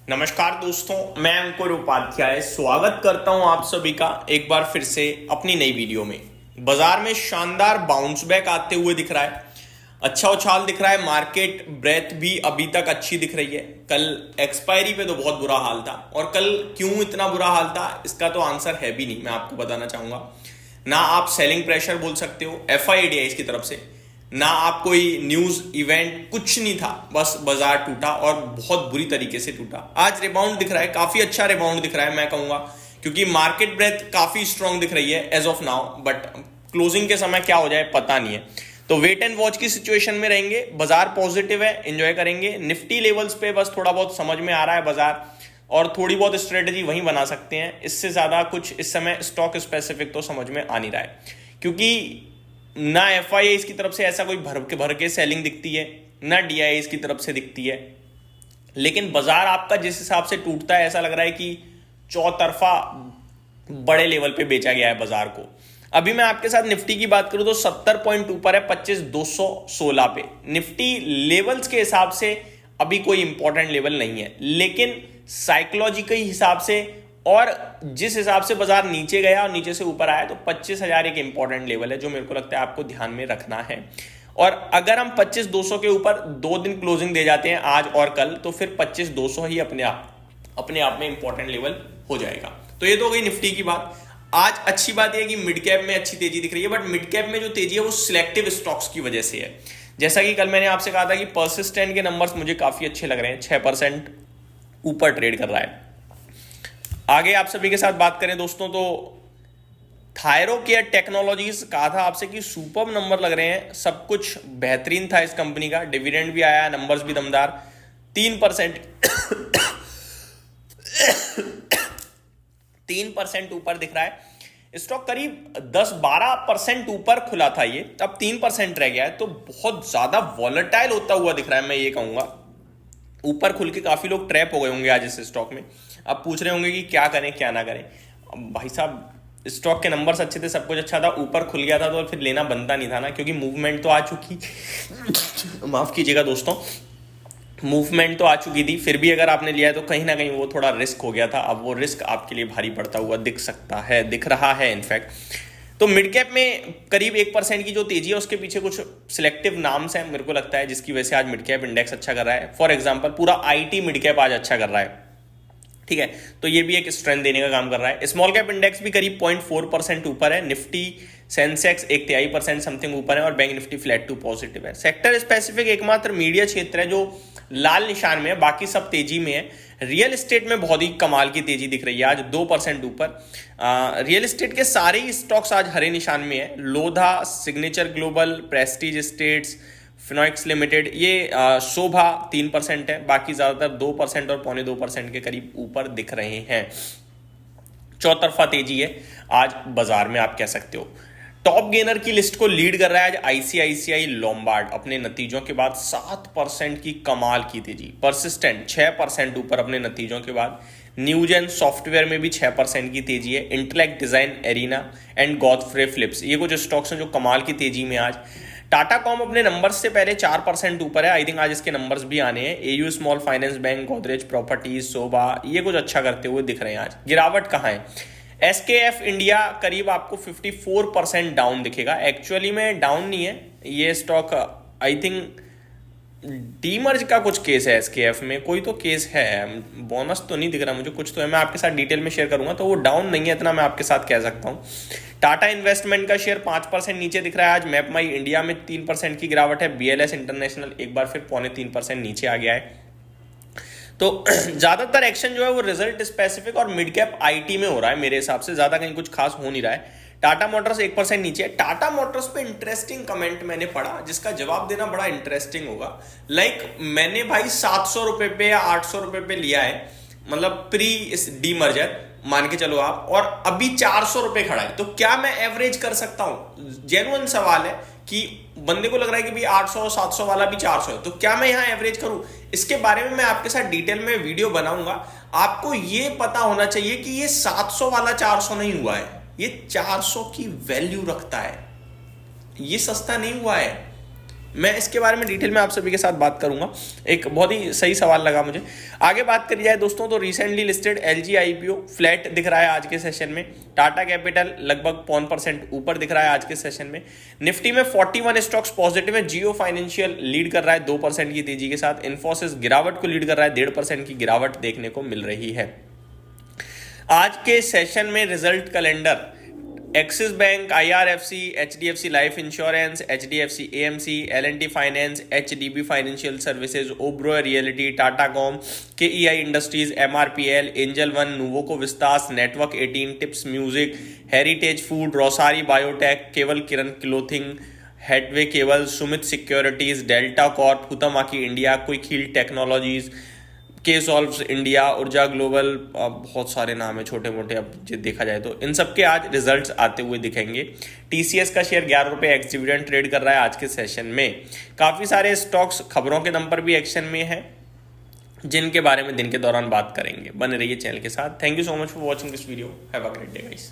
नमस्कार दोस्तों, मैं अंकुर उपाध्याय स्वागत करता हूं आप सभी का एक बार फिर से अपनी नई वीडियो में। बाजार में शानदार बाउंस बैक आते हुए दिख रहा है, अच्छा उछाल दिख रहा है। मार्केट ब्रेथ भी अभी तक अच्छी दिख रही है। कल एक्सपायरी पे तो बहुत बुरा हाल था, और कल क्यों इतना बुरा हाल था इसका तो आंसर है भी नहीं, मैं आपको बताना चाहूंगा। ना आप सेलिंग प्रेशर बोल सकते हो एफआईडीआई की तरफ से, ना आप कोई न्यूज इवेंट, कुछ नहीं था। बस बाजार टूटा और बहुत बुरी तरीके से टूटा। आज रिबाउंड दिख रहा है, काफी अच्छा रिबाउंड दिख रहा है मैं कहूंगा, क्योंकि मार्केट ब्रेथ काफी स्ट्रांग दिख रही है as of now. But closing के समय क्या हो जाए पता नहीं है, तो वेट एंड वॉच की सिचुएशन में रहेंगे। बाजार पॉजिटिव है, एंजॉय करेंगे। निफ्टी लेवल्स पे बस थोड़ा बहुत समझ में आ रहा है बाजार, और थोड़ी बहुत स्ट्रेटेजी वहीं बना सकते हैं। इससे ज्यादा कुछ इस समय स्टॉक स्पेसिफिक तो समझ में आ नहीं रहा है, क्योंकि ना एफआईआई की तरफ से ऐसा कोई भर के सेलिंग दिखती है, ना डीआईआई की तरफ से दिखती है। लेकिन बाजार आपका जिस हिसाब से टूटता है, ऐसा लग रहा है कि चौतरफा बड़े लेवल पे बेचा गया है बाजार को। अभी मैं आपके साथ निफ्टी की बात करूं तो 70 पॉइंट ऊपर है 25,216 पे। निफ्टी लेवल्स के हिसाब से अभी कोई इंपॉर्टेंट लेवल नहीं है, लेकिन साइकोलॉजी के हिसाब से और जिस हिसाब से बाजार नीचे गया और नीचे से ऊपर आया, तो 25,000 एक इंपॉर्टेंट लेवल है जो मेरे को लगता है आपको ध्यान में रखना है। और अगर हम 25,200 के ऊपर 2 दिन क्लोजिंग दे जाते हैं आज और कल, तो फिर 25,200 ही अपने आप में इंपॉर्टेंट लेवल हो जाएगा। तो ये तो हो गई निफ्टी की बात। आज अच्छी बात यह है कि मिड कैप में अच्छी तेजी दिख रही है, बट मिड कैप में जो तेजी है वो सिलेक्टिव स्टॉक्स की वजह से है। जैसा कि कल मैंने आपसे कहा था कि पर्सिस्टेंट के नंबर्स मुझे काफी अच्छे लग रहे हैं, 6% ऊपर ट्रेड कर रहा है। आगे आप सभी के साथ बात करें दोस्तों, तो थायरोकेयर टेक्नोलॉजीज कहा था आपसे कि सुपर नंबर लग रहे हैं, सब कुछ बेहतरीन था इस कंपनी का। डिविडेंड भी आया, नंबर्स भी दमदार। 3% 3% ऊपर दिख रहा है। स्टॉक करीब 10-12% ऊपर खुला था, ये अब 3% रह गया है, तो बहुत ज्यादा वॉलेटाइल होता हुआ दिख रहा है। मैं ये कहूंगा ऊपर खुल के काफी लोग ट्रैप हो गए होंगे आज इस स्टॉक में। अब पूछ रहे होंगे कि क्या करें क्या ना करें। भाई साहब, स्टॉक के नंबर्स अच्छे थे, सब कुछ अच्छा था, ऊपर खुल गया था, तो फिर लेना बनता नहीं था ना, क्योंकि मूवमेंट तो आ चुकी माफ कीजिएगा दोस्तों, मूवमेंट तो आ चुकी थी। फिर भी अगर आपने लिया है तो कहीं ना कहीं वो थोड़ा रिस्क हो गया था। अब वो रिस्क आपके लिए भारी पड़ता हुआ दिख सकता है, दिख रहा है इनफैक्ट। तो मिड कैप में करीब 1% की जो तेजी है, उसके पीछे कुछ सिलेक्टिव नाम्स हैं मेरे को लगता है, जिसकी वजह से आज मिड कैप इंडेक्स अच्छा कर रहा है। फॉर एग्जांपल पूरा आईटी मिड कैप आज अच्छा कर रहा है, ठीक है, तो ये भी एक स्ट्रेंथ देने का काम कर रहा है। स्मॉल कैप इंडेक्स भी करीब 0.4% ऊपर है। निफ्टी सेंसेक्स 1/3% समथिंग ऊपर है, और bank Nifty flat to positive है। सेक्टर स्पेसिफिक एकमात्र मीडिया क्षेत्र है जो लाल निशान में है, बाकी सब तेजी में है। रियल एस्टेट में बहुत ही कमाल की तेजी दिख रही है, आज 2% ऊपर। रियल एस्टेट के सारे ही स्टॉक्स आज हरे निशान में है। Lodha, Signature Global, Prestige Estates, Phoenix limited, ये शोभा 3% है, बाकी ज्यादातर 2% और 0.25% के करीब ऊपर दिख रहे हैं। चौतरफा तेजी है आज बाजार में, आप कह सकते हो। टॉप गेनर की लिस्ट को लीड कर रहा है आज आईसीआईसीआई लोम्बार्ड, अपने नतीजों के बाद 7% की कमाल की तेजी। परसिस्टेंट 6% ऊपर अपने नतीजों के बाद। न्यूजेन सॉफ्टवेयर में भी 6% की तेजी है। Intellect design, arena and Godfrey Phillips, ये कुछ स्टॉक्स हैं जो कमाल की तेजी में आज। टाटा कॉम अपने नंबर्स से पहले 4% ऊपर है। आई थिंक आज इसके नंबर्स भी आने हैं। AU Small Finance Bank, Godrej Properties, Sobha, ये कुछ अच्छा करते हुए दिख रहे हैं आज। गिरावट कहाँ है? एसकेएफ इंडिया करीब आपको 54% डाउन दिखेगा। एक्चुअली में डाउन नहीं है ये स्टॉक, आई थिंक डीमर्ज का कुछ केस है एसकेएफ में, कोई तो केस है, बोनस तो नहीं दिख रहा मुझे, कुछ तो है। मैं आपके साथ डिटेल में शेयर करूंगा, तो वो डाउन नहीं है, इतना मैं आपके साथ कह सकता हूं। टाटा इन्वेस्टमेंट का शेयर 5% नीचे दिख रहा है आज। मैप माई इंडिया में 3% की गिरावट है। बीएलएस इंटरनेशनल एक बार फिर 0.25% नीचे आ गया है। तो ज्यादातर एक्शन जो है वो रिजल्ट स्पेसिफिक और मिड कैप आईटी में हो रहा है मेरे हिसाब से, ज्यादा कहीं कुछ खास हो नहीं रहा है। टाटा मोटर्स 1% नीचे है। टाटा मोटर्स पे इंटरेस्टिंग कमेंट मैंने पढ़ा, जिसका जवाब देना बड़ा इंटरेस्टिंग होगा। मैंने भाई 700 रुपए पे या 800 रुपए पे लिया है, मतलब प्री इस डीमर्जर मान के चलो आप, और अभी 400 रुपए खड़ा है, तो क्या मैं एवरेज कर सकता हूं? जेन्युइन सवाल है कि बंदे को लग रहा है कि भाई 800-700 वाला भी 400 है, तो क्या मैं यहां एवरेज करूं? इसके बारे में मैं आपके साथ डिटेल में वीडियो बनाऊंगा। आपको ये पता होना चाहिए कि ये 700 वाला 400 नहीं हुआ है, ये 400 की वैल्यू रखता है, ये सस्ता नहीं हुआ है। मैं इसके बारे में डिटेल में आप सभी के साथ बात करूंगा। एक बहुत ही सही सवाल लगा मुझे। आगे बात करी जाए दोस्तों तो recently listed LG IPO flat दिख रहा है आज के सेशन में। टाटा कैपिटल लगभग 5% ऊपर दिख रहा है आज के सेशन में। निफ्टी में 41 स्टॉक्स पॉजिटिव है। जियो फाइनेंशियल लीड कर रहा है 2% की तेजी के साथ। इन्फोसिस गिरावट को लीड कर रहा है, 1.5% की गिरावट देखने को मिल रही है। आज के सेशन में result calendar, Axis Bank, IRFC, HDFC Life Insurance, HDFC AMC, L and T Finance, HDB Financial Services, Oberoi Realty, Tata Comm, KEI Industries, MRPL, Angel One, Nuvoco Vistas, Network 18, Tips Music, Heritage Food, Rosari Biotech, Kewal Kiran Clothing, Hathway Cable, Sumit Securities, Delta Corp, Huhtamaki India, Quick Heal Technologies, K Solves India, Urja Global, बहुत सारे नाम है छोटे मोटे। अब देखा जाए तो इन सब के आज रिजल्ट्स आते हुए दिखेंगे। टीसीएस का शेयर 11 रुपये एक्स डिविडेंड ट्रेड कर रहा है आज के सेशन में। काफ़ी सारे स्टॉक्स खबरों के दम पर भी एक्शन में है, जिनके बारे में दिन के दौरान बात करेंगे। बने रहिए चैनल के साथ। Thank you so much for watching this video. Have a great day guys.